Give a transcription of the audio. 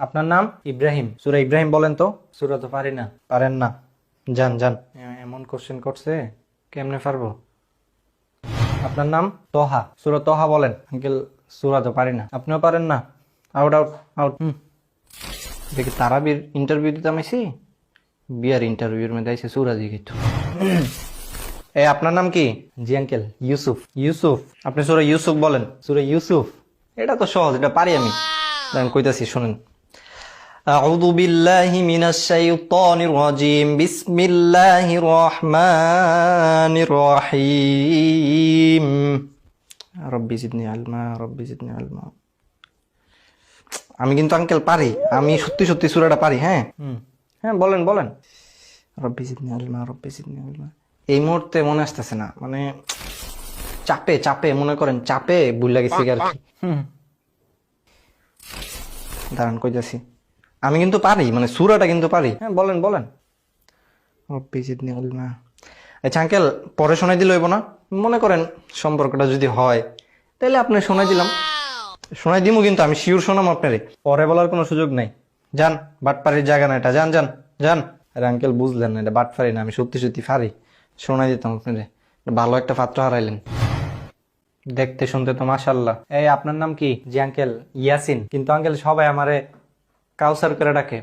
আপনার নাম? ইব্রাহিম। সূরা ইব্রাহিম বলেন তো। সূরা তো পারি না। পারেন না? যান যান। এমন কোশ্চেন করছে, কেমনে পারবো? আপনার নাম? তোহা। সূরা তোহা বলেন। আঙ্কেল সূরা তো পারি না। আপনিও পারেন না? Out out out. দেখি তারাবির ইন্টারভিউ দিতে আইছি, বিয়ার ইন্টারভিউর মধ্যে আইছে সূরা দিকে তো। আপনার নাম কি? জি আঙ্কেল, ইউসুফ। ইউসুফ, আপনি সূরা ইউসুফ বলেন। সূরা ইউসুফ, এটা তো সহজ, এটা পারি আমি। আমি কইতাছি শুনেন। أعوذ بالله من الشيطان الرجيم بسم الله الرحمن الرحيم ربي زدني علما ربي زدني علما। আমি কিন্তু আঙ্কেল পারি, আমি সত্যি সত্যি সূরাটা পারি। হ্যাঁ হ্যাঁ বলেন বলেন। রব্বি জিদনি আলমা রব্বি জিদনি আলমা। এই মুহূর্তে মনে আসতেছে না, মানে চাপে চাপে মনে করেন, চাপে ভুল গেছি আর কি। দাঁড়ান কইতাছি। আমি কিন্তু পারি, মানে সূরাটা কিন্তু পারি। হ্যাঁ বলেন বলেন। রব্বি জিদনি আলমা। আচ্ছা আঙ্কেল, পরে শোনাই দিলে হইব না? মনে করেন সম্পর্কটা যদি হয় তাহলে আপনি শোনাই দিলাম, শোনাই দিমু, কিন্তু আমি শিওর শোনাম আপনারে, পরে বলার কোনো সুযোগ নাই। যান, বাটপাড়ির জায়গা না এটা, যান যান যান। আরে আঙ্কেল বুঝলেন না, এটা বাটপাড়ি না, আমি সত্যি সত্যি পারি, শোনাই দিতাম আপনারে। ভালো একটা পাত্র হারাইলেন। দেখতে শুনতে তো মাশাআল্লাহ। আপনার নাম কি? জি আঙ্কেল, ইয়াসিন। কিন্তু আঙ্কেল সবাই আমারে কাউসার করে ডাকে।